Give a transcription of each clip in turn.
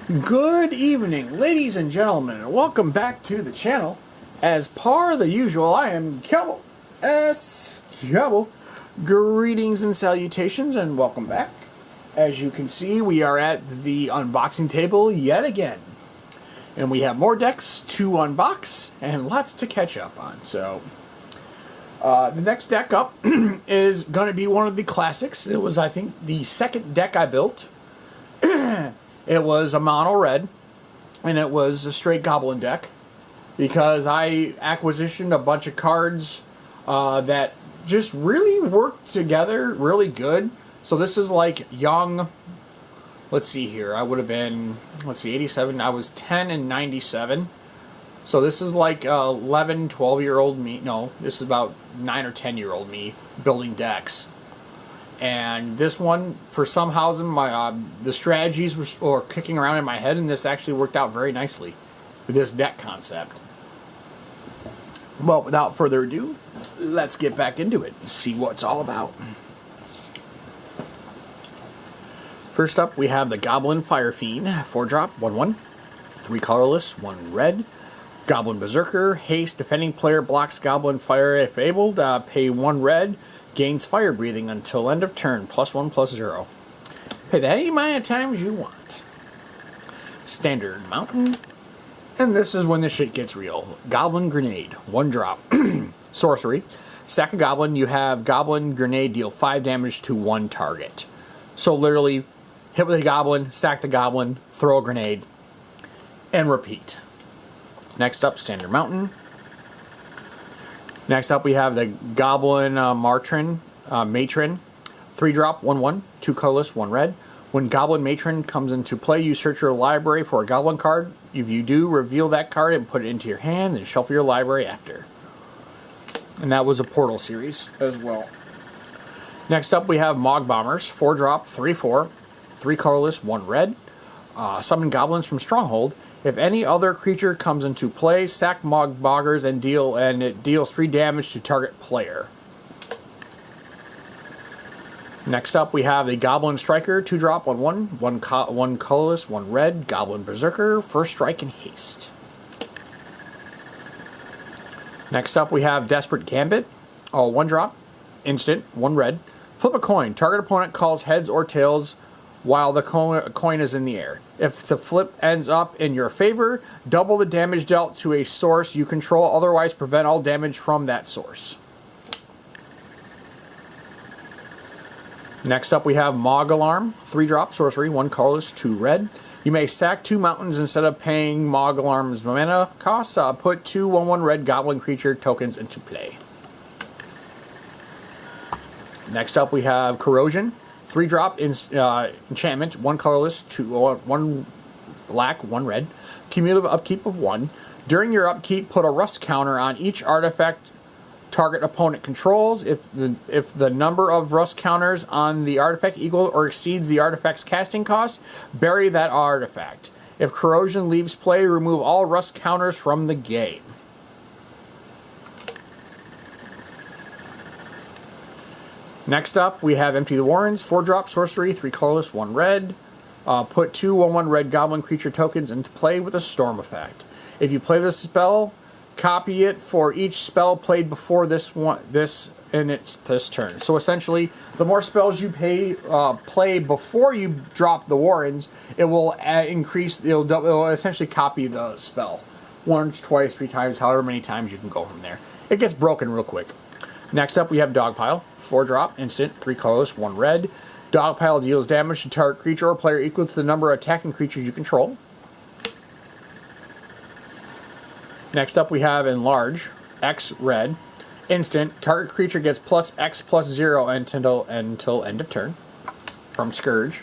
Good evening, ladies and gentlemen, and welcome back to the channel. As per the usual, I am Cowboy S. Cowboy. Greetings and salutations, and welcome back. As you can see, we are at the unboxing table yet again. And we have more decks to unbox and lots to catch up on. So, the next deck up is going to be one of the classics. It was, I think, the second deck I built. It was a mono red, and it was a straight goblin deck because I acquisitioned a bunch of cards that just really worked together really good. So this is like young, let's see here, I would have been, 87, I was 10 and 97. So this is like 11, 12-year-old me, no, this is about 9 or 10-year-old me building decks. And this one, for some housing, my the strategies were kicking around in my head, and this actually worked out very nicely with this deck concept. Well, without further ado, let's get back into it and see what it's all about. First up, we have the Goblin Fire Fiend, 4-drop, 1/1, 3 colorless, 1 red. Goblin Berserker, haste, defending player blocks Goblin Fire if able, pay 1 red. Gains fire breathing until end of turn, +1/+0. Pay that any amount of times you want. Standard Mountain. And this is when the shit gets real. Goblin Grenade, 1-drop. Sorcery. Sack a goblin, you have Goblin Grenade deal 5 damage to 1 target. So literally, hit with a goblin, sack the goblin, throw a grenade, and repeat. Next up, Standard Mountain. Next up, we have the Goblin Matron, 3-drop, 1/1, 2 colorless, 1 red. When Goblin Matron comes into play, you search your library for a Goblin card. If you do, reveal that card and put it into your hand, and shuffle your library after. And that was a Portal series as well. Next up, we have Mog Bombers, 4-drop, 3/4, 3 colorless, 1 red. Summon goblins from Stronghold. If any other creature comes into play, sack Mog Boggers and it deals 3 damage to target player. Next up, we have the Goblin Striker, 2-drop, 1/1, 1 colorless, 1 red. Goblin Berserker, first strike and haste. Next up, we have Desperate Gambit, 1-drop, instant, 1 red. Flip a coin. Target opponent calls heads or tails while the coin is in the air. If the flip ends up in your favor, double the damage dealt to a source you control, otherwise prevent all damage from that source. Next up, we have Mog Alarm, 3-drop, sorcery, 1 colorless, 2 red. You may sack 2 mountains instead of paying Mog Alarm's mana costs. Put 2 1/1 red goblin creature tokens into play. Next up, we have Corrosion, 3-drop enchantment, 1 colorless, 1 black, 1 red. Cumulative upkeep of 1. During your upkeep, put a rust counter on each artifact target opponent controls. If the number of rust counters on the artifact equal or exceeds the artifact's casting cost, bury that artifact. If corrosion leaves play, remove all rust counters from the game. Next up, we have Empty the Warrens, 4-drop, sorcery, 3 colorless, 1 red. Put 2 1/1 red goblin creature tokens into play with a storm effect. If you play this spell, copy it for each spell played before this turn. So essentially, the more spells you play before you drop the Warrens, it will it'll essentially copy the spell once, twice, 3 times, however many times you can go from there. It gets broken real quick. Next up, we have Dogpile, 4-drop, instant, 3 colorless, 1 red. Dogpile deals damage to target creature or player equal to the number of attacking creatures you control. Next up, we have Enlarge, X red, instant, target creature gets +X+0 until end of turn, from Scourge.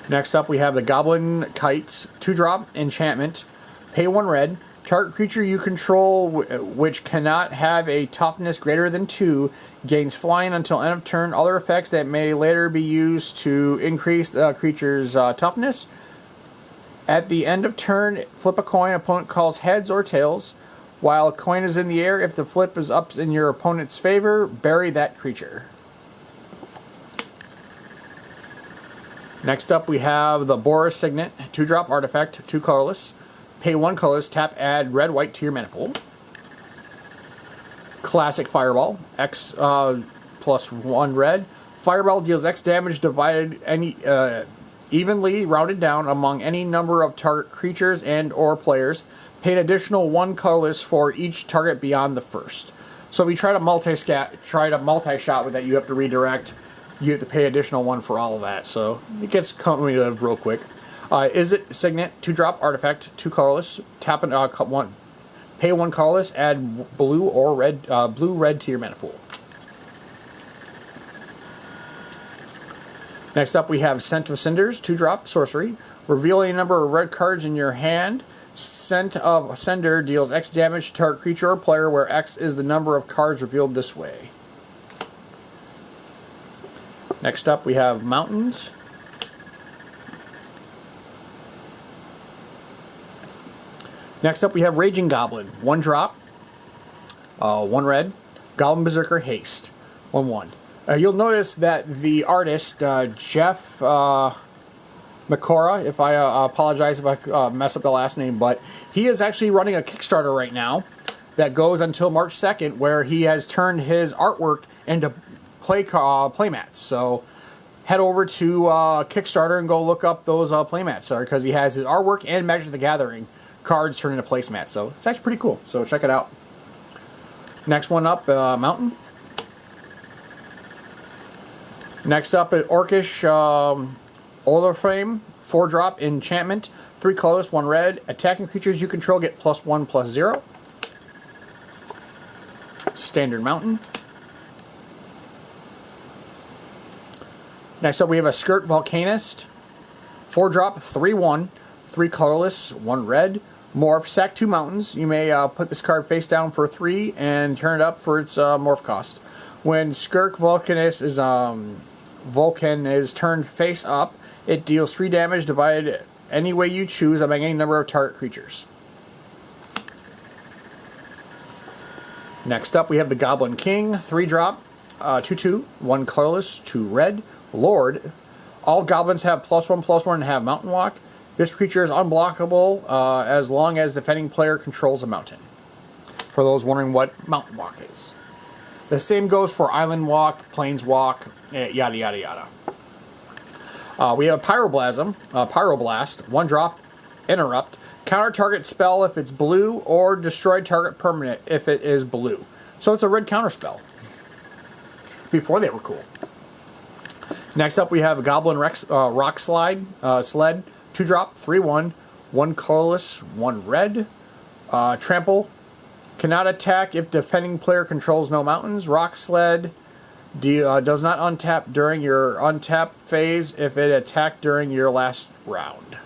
Next up, we have the Goblin Kites, 2-drop, enchantment, pay 1 red. Target creature you control, which cannot have a toughness greater than 2, gains flying until end of turn. Other effects that may later be used to increase the creature's toughness. At the end of turn, flip a coin. Opponent calls heads or tails. While a coin is in the air, if the flip is up in your opponent's favor, bury that creature. Next up, we have the Boris Signet, 2-drop artifact, 2 colorless. Pay 1 colorless, tap, add red, white to your mana pool. Classic Fireball, X plus 1 red. Fireball deals X damage divided evenly rounded down among any number of target creatures and or players. Pay an additional 1 colorless for each target beyond the first. So if you try to multi-shot with that, you have to redirect. You have to pay additional 1 for all of that. So it gets cumulative real quick. Is it Signet, 2-drop artifact, 2 colorless. Tap and one. Pay 1 colorless. Add blue or red, red to your mana pool. Next up, we have Scent of Cinders, 2-drop sorcery. Reveal a number of red cards in your hand. Scent of Cinder deals X damage to target creature or player, where X is the number of cards revealed this way. Next up, we have Mountains. Next up, we have Raging Goblin, 1-drop, 1 red. Goblin Berserker Haste, 1/1. You'll notice that the artist, Jeff Makora, if I apologize if I mess up the last name, but he is actually running a Kickstarter right now that goes until March 2nd, where he has turned his artwork into playmats. So head over to Kickstarter and go look up those playmats, because he has his artwork and Magic the Gathering cards turned into placemats. So it's actually pretty cool. So check it out. Next one up, Mountain. Next up, at Orcish Olaframe, 4-drop enchantment, 3 colorless, 1 red. Attacking creatures you control get +1/+0. Standard Mountain. Next up, we have a Skirt Volcanist, 4-drop, 3/1, 3 colorless, 1 red. Morph, sack 2 mountains. You may put this card face down for 3 and turn it up for its morph cost. When Skirk Volcanist is Vulcan is turned face up, it deals 3 damage divided any way you choose among any number of target creatures. Next up, we have the Goblin King, 3-drop, 2/2, 1 colorless, 2 red. Lord. All goblins have +1/+1 and have Mountain Walk. This creature is unblockable as long as the defending player controls a mountain. For those wondering what Mountain Walk is. The same goes for Island Walk, Plains Walk, yada yada yada. We have Pyroblast, 1-drop, interrupt. Counter target spell if it's blue, or destroy target permanent if it is blue. So it's a red counter spell. Before they were cool. Next up, we have a Goblin Rock Sled, 2-drop, 3/1, 1 colorless, 1 red. Trample. Cannot attack if defending player controls no mountains. Rock Sled does not untap during your untap phase if it attacked during your last round.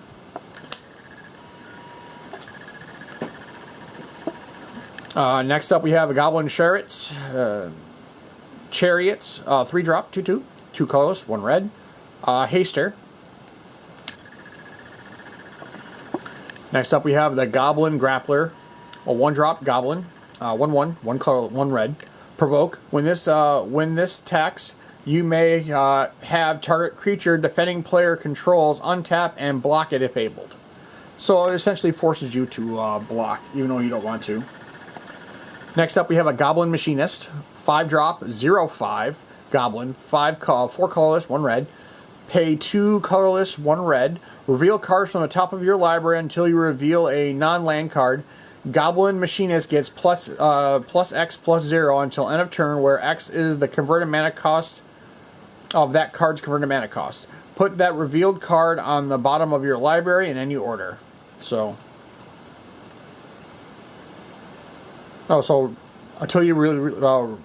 Next up, we have a Goblin Chariots, 3-drop, 2/2, 2 colorless, 1 red. Haster. Next up, we have the Goblin Grappler, a 1-drop goblin, 1/1, 1 color, 1 red. Provoke. When this attacks, you may have target creature defending player controls untap and block it if able. So it essentially forces you to block, even though you don't want to. Next up, we have a Goblin Machinist, 5-drop, 0/5 goblin, 4 colorless, 1 red. Pay 2 colorless, 1 red. Reveal cards from the top of your library until you reveal a non-land card. Goblin Machinist gets +X/+0 until end of turn, where X is the converted mana cost of that card's converted mana cost. Put that revealed card on the bottom of your library in any order. So until you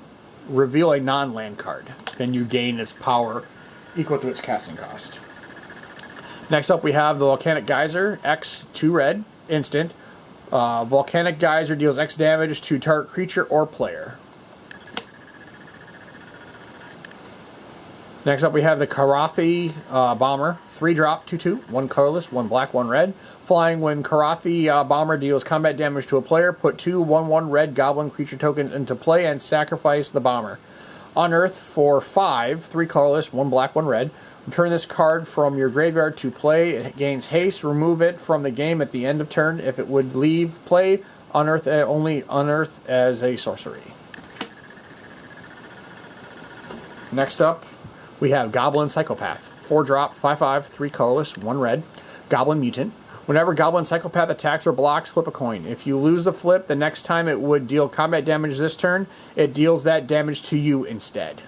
reveal a non-land card, then you gain its power equal to its casting cost. Next up, we have the Volcanic Geyser, X, 2 red, instant. Volcanic Geyser deals X damage to target creature or player. Next up, we have the Karathi Bomber, 3-drop, 2/2, 1 colorless, 1 black, 1 red. Flying. When Karathi Bomber deals combat damage to a player, put 2 1/1 red goblin creature tokens into play and sacrifice the bomber. Unearth for 5, 3 colorless, 1 black, 1 red. Return this card from your graveyard to play. It gains haste. Remove it from the game at the end of turn. If it would leave play, only unearth as a sorcery. Next up, we have Goblin Psychopath. 4-drop, 5/5, 3 colorless, 1 red. Goblin Mutant. Whenever Goblin Psychopath attacks or blocks, flip a coin. If you lose the flip, the next time it would deal combat damage this turn, it deals that damage to you instead.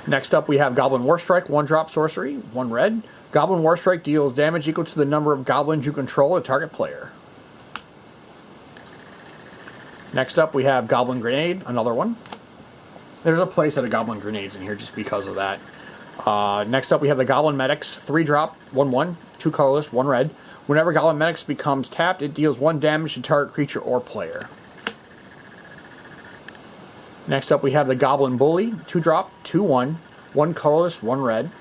Next up, we have Goblin Warstrike, 1-drop sorcery, 1 red. Goblin Warstrike deals damage equal to the number of goblins you control a target player. Next up, we have Goblin Grenade, another one. There's a playset of Goblin Grenades in here just because of that. Next up, we have the Goblin Medics, 3-drop, 1/1, 2 colorless, 1 red. Whenever Goblin Medics becomes tapped, it deals 1 damage to target creature or player. Next up, we have the Goblin Bully, 2-drop, 2/1, 1 colorless, 1 red.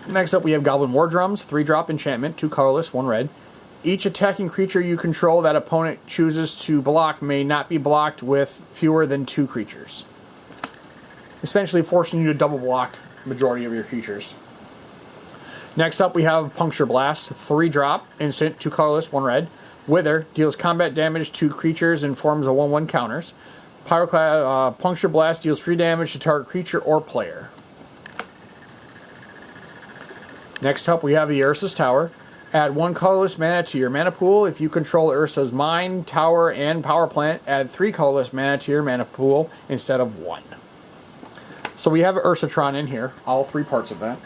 Next up, we have Goblin War Drums, 3-drop enchantment, 2 colorless, 1 red. Each attacking creature you control that opponent chooses to block may not be blocked with fewer than 2 creatures. Essentially forcing you to double block the majority of your creatures. Next up, we have Puncture Blast, 3-drop, instant, 2 colorless, 1 red. Wither deals combat damage to creatures in forms of 1/1 counters. Puncture Blast deals free damage to target creature or player. Next up, we have the Ursa's Tower. Add 1 colorless mana to your mana pool. If you control Ursa's Mine, Tower, and Power Plant, add 3 colorless mana to your mana pool instead of 1. So we have Ursatron in here, all 3 parts of that.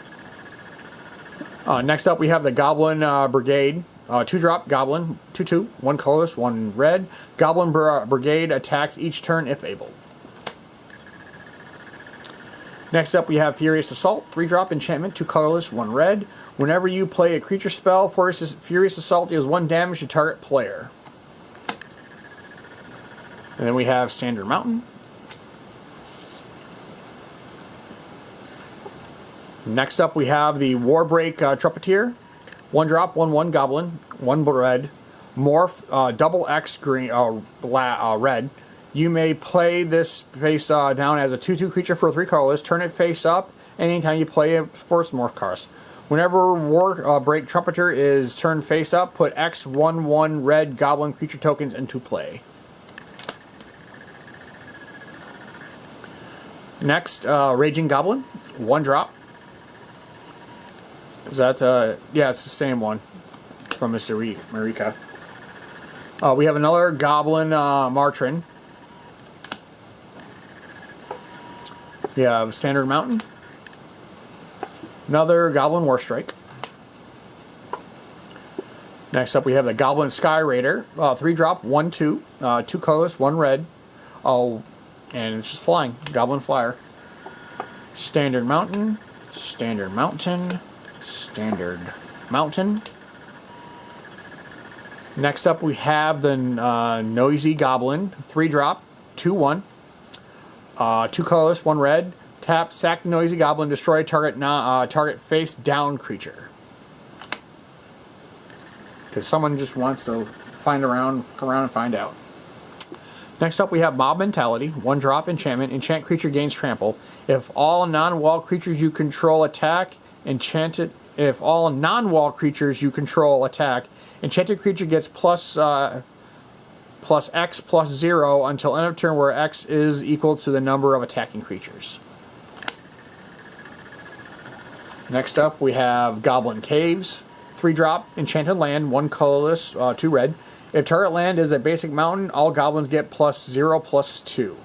Next up, we have the Goblin Brigade. 2-drop Goblin, 2/2, 1 colorless, 1 red. Goblin Brigade attacks each turn if able. Next up, we have Furious Assault, 3-drop enchantment, 2 colorless, 1 red. Whenever you play a creature spell, Furious Assault deals 1 damage to target player. And then we have Standard Mountain. Next up, we have the Warbreak Trumpeter. 1-drop, 1/1 goblin, 1 red. Morph, double X green, red. You may play this face down as a 2/2 creature for 3 colorless. Turn it face up anytime you play it for its morph cards. Whenever Warbreak Trumpeter is turned face up, put X 1/1 red goblin creature tokens into play. Next, Raging Goblin, 1-drop. Is that, yeah, it's the same one from Mr. Marika. We have another Goblin Martrin. We have Standard Mountain. Another Goblin Warstrike. Next up, we have the Goblin Sky Raider. 3-drop, 1/2, 2 colorless, 1 red. Oh, and it's just flying. Goblin Flyer. Standard Mountain. Standard Mountain. Standard Mountain. Next up, we have the Noisy Goblin. 3-drop, 2/1, 2 colorless, 1 red. Tap, sack the Noisy Goblin, destroy target face down creature. Because someone just wants to come around and find out. Next up, we have Mob Mentality. 1-drop enchantment. Enchant creature gains trample. If all non-wall creatures you control attack, enchanted creature gets plus X plus 0 until end of turn, where X is equal to the number of attacking creatures. Next up, we have Goblin Caves. 3-drop, enchanted land, 1 colorless, 2 red. If target land is a basic mountain, all goblins get plus 0 plus 2.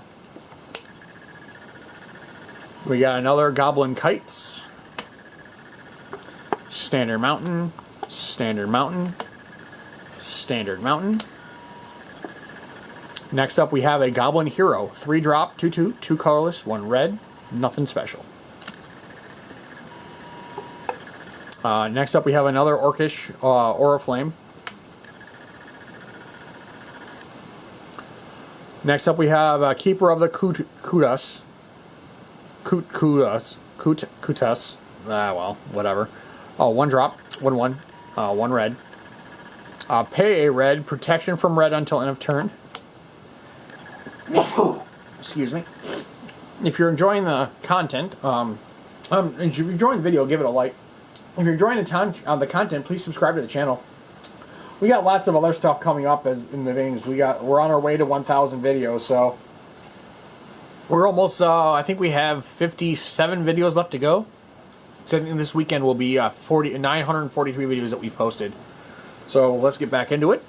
We got another Goblin Kites. Standard Mountain, Standard Mountain, Standard Mountain. Next up, we have a Goblin Hero. 3-drop, 2/2, 2 colorless, 1 red. Nothing special. Next up, we have another Orcish Oriflame. Next up, we have Keeper of the Kutas. Kutas. Well, whatever. 1-drop, 1/1, 1 red. Pay a red, protection from red until end of turn. Excuse me. If you're enjoying the content, if you're enjoying the video, give it a like. If you're enjoying the content, please subscribe to the channel. We got lots of other stuff coming up in the things. We're on our way to 1,000 videos, so we're almost. I think we have 57 videos left to go. So this weekend will be 943 videos that we've posted. So let's get back into it.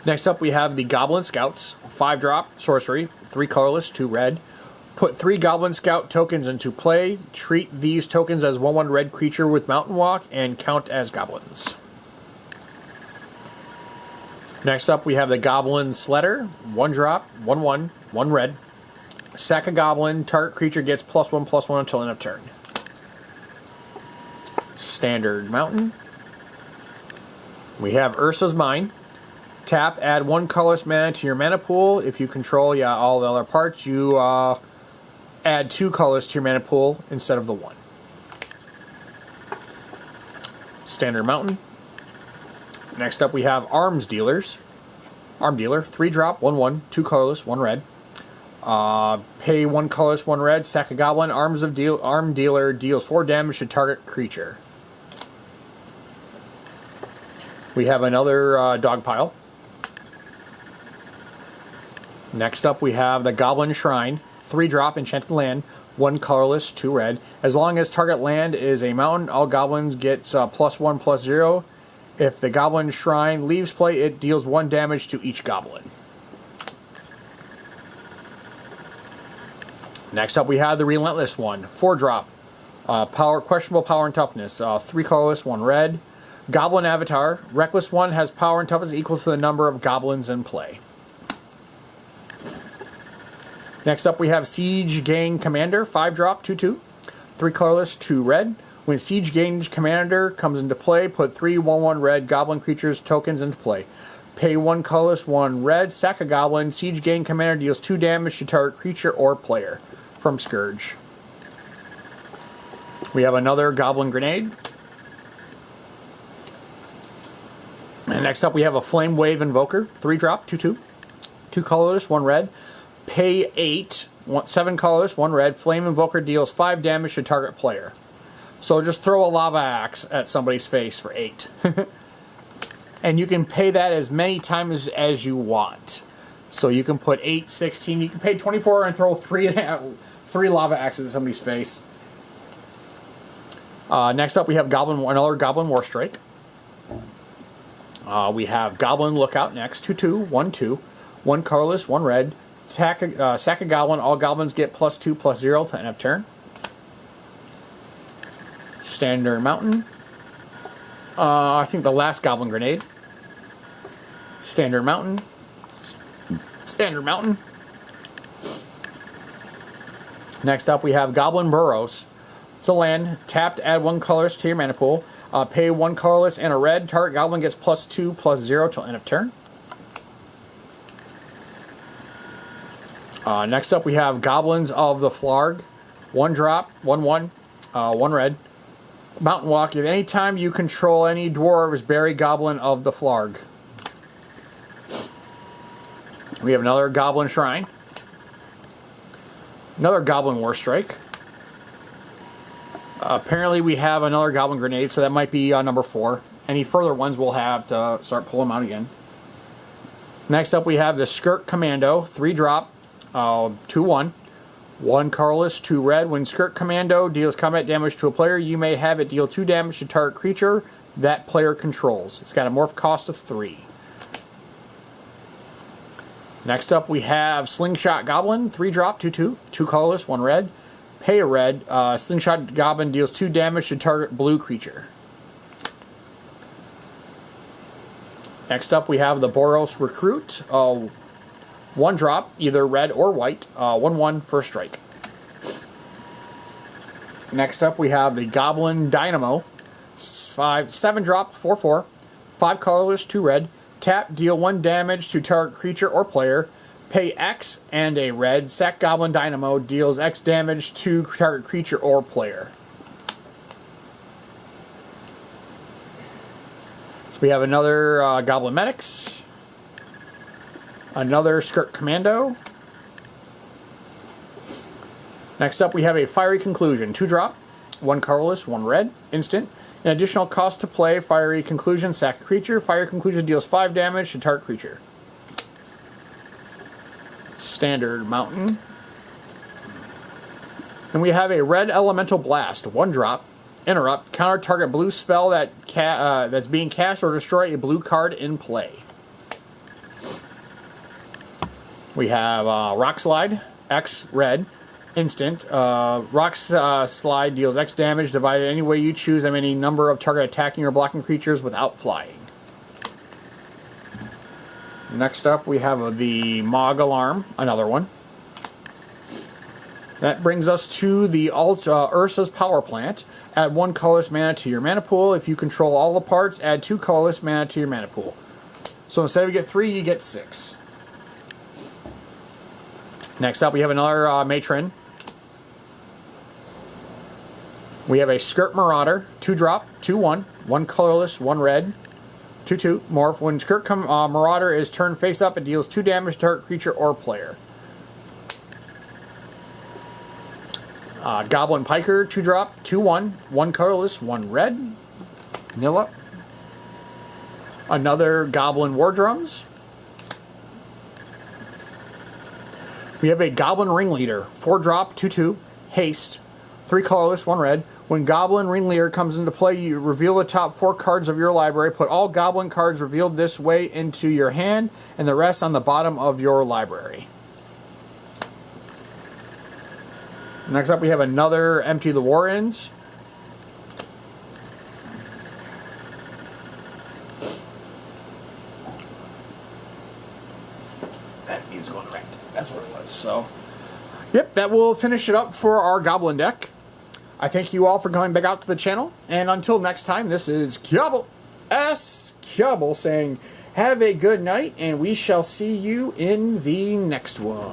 Next up, we have the Goblin Scouts, 5-drop sorcery, 3 colorless, 2 red. Put 3 Goblin Scout tokens into play. Treat these tokens as 1/1 red creature with Mountain Walk and count as goblins. Next up, we have the Goblin Sledder, 1-drop, 1/1, 1 red. Sack a goblin, target creature gets +1/+1 until end of turn. Standard Mountain. We have Ursa's Mine. Tap, add 1 colorless mana to your mana pool. If you control all the other parts, you add 2 colors to your mana pool instead of the 1. Standard Mountain. Next up, we have Arms Dealers. Arm Dealer, 3-drop, 1/1, 2 colorless, 1 red. Pay 1 colorless, 1 red. Sack a goblin. Arm Dealer deals 4 damage to target creature. We have another dog pile. Next up, we have the Goblin Shrine, 3-drop, enchanted land, 1 colorless, 2 red. As long as target land is a mountain, all goblins gets +1/+0. If the Goblin Shrine leaves play, it deals 1 damage to each goblin. Next up, we have the Relentless one, 4-drop, questionable power and toughness, 3 colorless, 1 red. Goblin Avatar, Reckless one has power and toughness equal to the number of goblins in play. Next up, we have Siege Gang Commander, 5-drop, 2/2, 3 colorless, 2 red. When Siege Gang Commander comes into play, put 3 1/1 red goblin creatures tokens into play. Pay 1 colorless, 1 red, sack a goblin. Siege Gang Commander deals 2 damage to target creature or player from Scourge. We have another Goblin Grenade. And next up, we have a Flame Wave Invoker, 3-drop, 2/2, 2 colorless, 1 red. Pay 8, 7 colorless, 1 red. Flame Invoker deals 5 damage to target player. So just throw a lava axe at somebody's face for 8. And you can pay that as many times as you want. So you can put 8, 16, you can pay 24 and throw 3 lava axes at somebody's face. Next up, we have another Goblin Warstrike. We have Goblin Lookout next, 2/2, 1/2, 1 colorless, 1 red. Sack a goblin, all goblins get +2/+0 to end of turn. Standard Mountain. I think the last Goblin Grenade. Standard Mountain. Standard Mountain. Next up, we have Goblin Burrows. It's a land. Tapped, add 1 colorless to your mana pool. Pay 1 colorless and a red. Target goblin gets +2/+0 till end of turn. Next up, we have Goblins of the Flarg. 1-drop, 1/1, 1 red. Mountain Walk. If any time you control any dwarves, bury Goblin of the Flarg. We have another Goblin Shrine. Another Goblin Warstrike. Apparently we have another Goblin Grenade, so that might be number 4. Any further ones we'll have to start pulling them out again. Next up, we have the Skirk Commando, 3-drop, 2/1. 1 colorless, 2 red. When Skirk Commando deals combat damage to a player, you may have it deal 2 damage to target creature that player controls. It's got a morph cost of 3. Next up, we have Slingshot Goblin, 3-drop, 2/2, 2 colorless, 1 red. Pay a red. Slingshot Goblin deals 2 damage to target blue creature. Next up, we have the Boros Recruit, 1-drop, either red or white, 1/1 first strike. Next up, we have the Goblin Dynamo, 7-drop, 4/4, 5 colorless, 2 red. Tap, deal 1 damage to target creature or player. Pay X and a red. Sack Goblin Dynamo deals X damage to target creature or player. So we have another Goblin Medics. Another Skirk Commando. Next up, we have a Fiery Conclusion. 2-drop, 1 colorless, 1 red, instant. An additional cost to play, Fiery Conclusion, sack a creature. Fiery Conclusion deals 5 damage to target creature. Standard Mountain. And we have a Red Elemental Blast. 1-drop, interrupt, counter target blue spell that's being cast or destroy a blue card in play. We have Rock Slide, X red, instant. Rock Slide deals X damage divided any way you choose of any number of target attacking or blocking creatures without flying. Next up, we have the Mog Alarm, another one. That brings us to the Ursa's Power Plant. Add 1 colorless mana to your mana pool. If you control all the parts, add 2 colorless mana to your mana pool. So instead of you get 3, you get 6. Next up, we have another Matron. We have a Skirt Marauder, 2-drop, 2/1, 1 colorless, 1 red, 2/2, morph. When Skirt Marauder is turned face up, it deals 2 damage to target creature or player. Goblin Piker, 2-drop, 2/1, 1 colorless, 1 red, Nilla. Another Goblin War Drums. We have a Goblin Ringleader, 4-drop, 2/2, haste, 3 colorless, 1 red. When Goblin Ringleader comes into play, you reveal the top 4 cards of your library. Put all Goblin cards revealed this way into your hand, and the rest on the bottom of your library. Next up, we have another Empty the War Ends. That needs going right. That's what it was. So, yep, that will finish it up for our Goblin deck. I thank you all for coming back out to the channel. And until next time, this is Kyubble, Kyubble, saying have a good night, and we shall see you in the next one.